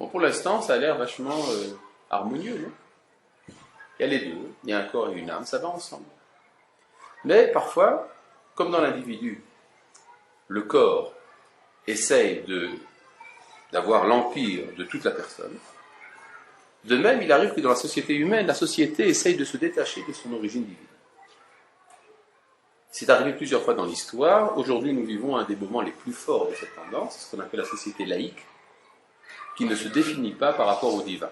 Bon, pour l'instant, ça a l'air vachement harmonieux, non? Il y a les deux, il y a un corps et une âme, ça va ensemble. Mais parfois, comme dans l'individu, le corps essaye d'avoir l'empire de toute la personne. De même, il arrive que dans la société humaine, la société essaye de se détacher de son origine divine. C'est arrivé plusieurs fois dans l'histoire. Aujourd'hui, nous vivons un des moments les plus forts de cette tendance, ce qu'on appelle la société laïque, qui ne se définit pas par rapport au divin.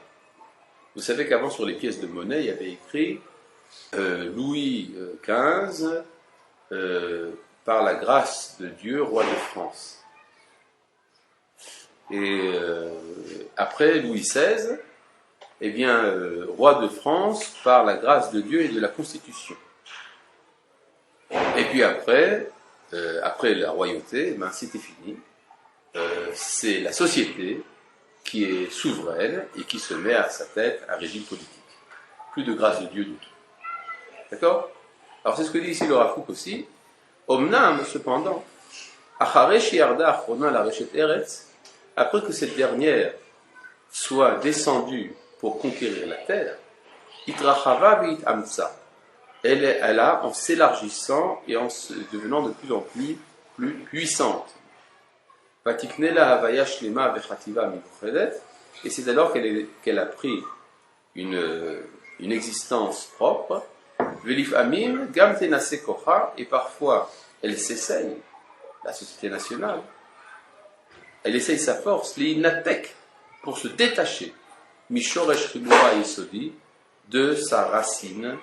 Vous savez qu'avant, sur les pièces de monnaie, il y avait écrit Louis XV, par la grâce de Dieu, roi de France. Et après Louis XVI, eh bien, roi de France par la grâce de Dieu et de la Constitution. Et puis après la royauté, ben, c'était fini. C'est la société qui est souveraine et qui se met à sa tête un régime politique. Plus de grâce de Dieu du tout. D'accord? Alors c'est ce que dit ici le Rav Kook aussi. Omnam, cependant, après que cette dernière soit descendue pour conquérir la terre, elle a, en s'élargissant et en devenant de plus en plus puissante. Et c'est alors qu'elle a pris une existence propre. Et parfois, elle s'essaye, la société nationale, elle essaye sa force, pour se détacher, de sa racine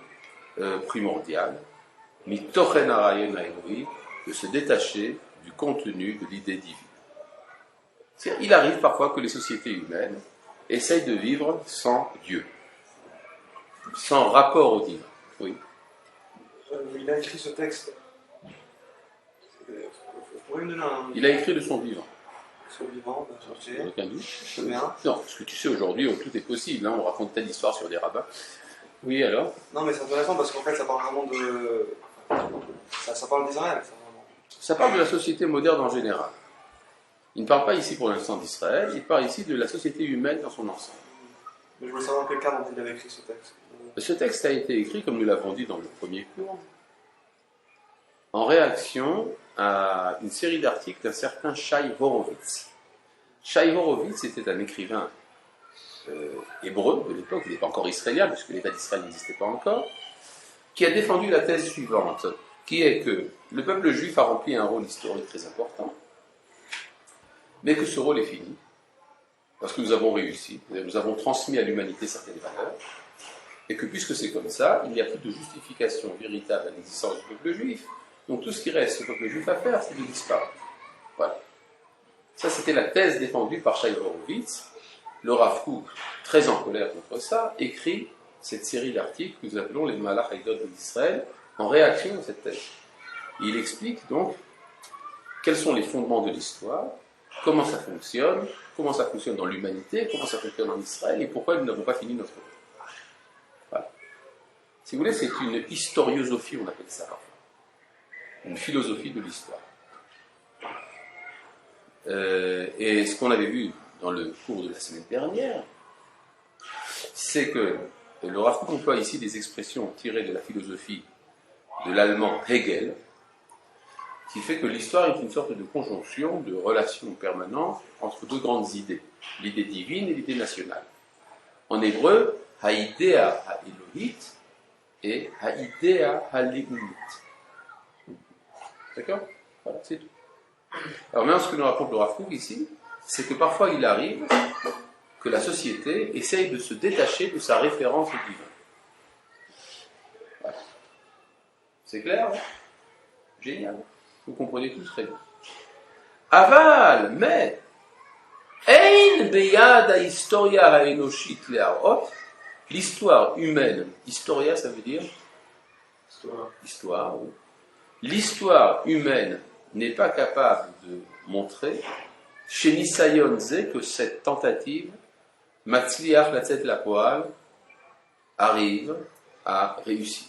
primordiale, de se détacher du contenu de l'idée divine. C'est-à-dire, il arrive parfois que les sociétés humaines essayent de vivre sans Dieu, sans rapport au divin. Oui. Il a écrit ce texte. Il a écrit de son vivant. Son vivant, Avec aucun doute. Bien. Non, parce que tu sais, aujourd'hui, tout est possible. Hein, on raconte telle histoire sur des rabbins. Oui, alors? Non, mais c'est intéressant parce qu'en fait, ça parle vraiment de. Ça parle d'Israël, ça, vraiment. Ça parle de la société moderne en général. Il ne parle pas ici pour l'instant d'Israël, il parle ici de la société humaine dans son ensemble. Mais je voulais savoir quel cas dont il avait écrit ce texte. Ce texte a été écrit, comme nous l'avons dit dans le premier cours, en réaction à une série d'articles d'un certain Shai Horowitz. Shai Horowitz était un écrivain hébreu de l'époque, il n'est pas encore israélien, puisque l'État d'Israël n'existait pas encore, qui a défendu la thèse suivante, qui est que le peuple juif a rempli un rôle historique très important, mais que ce rôle est fini, parce que nous avons réussi, nous avons transmis à l'humanité certaines valeurs, et que puisque c'est comme ça, il n'y a plus de justification véritable à l'existence du peuple juif. Donc tout ce qui reste au peuple juif à faire, c'est de disparaître. Voilà. Ça, c'était la thèse défendue par Shai Horowitz. Le Rav Kook, très en colère contre ça, écrit cette série d'articles que nous appelons les Malach Haïdot d'Israël, en réaction à cette thèse. Et il explique donc quels sont les fondements de l'histoire, comment ça fonctionne dans l'humanité, comment ça fonctionne en Israël, et pourquoi nous n'avons pas fini notre vie. Voilà. Si vous voulez, c'est une historiosophie, on appelle ça. Une philosophie de l'histoire. Et ce qu'on avait vu dans le cours de la semaine dernière, c'est que le Rav Kook emploie ici des expressions tirées de la philosophie de l'allemand Hegel, qui fait que l'histoire est une sorte de conjonction, de relation permanente entre deux grandes idées, l'idée divine et l'idée nationale. En hébreu, haïdea ha-elohit et haïdea ha-leumit. D'accord? Voilà, c'est tout. Alors maintenant, ce que nous raconte le Rav Kook ici, c'est que parfois il arrive que la société essaye de se détacher de sa référence au divin. Voilà. C'est clair, hein? Génial. Vous comprenez tout très bien. Aval, mais, ein beyad ha-historia ha-enoshit le'arot, l'histoire humaine, historia ça veut dire histoire, oui. L'histoire humaine n'est pas capable de montrer chez Nisayon Zé que cette tentative, Matzliach Latzet Lapoal, arrive à réussir.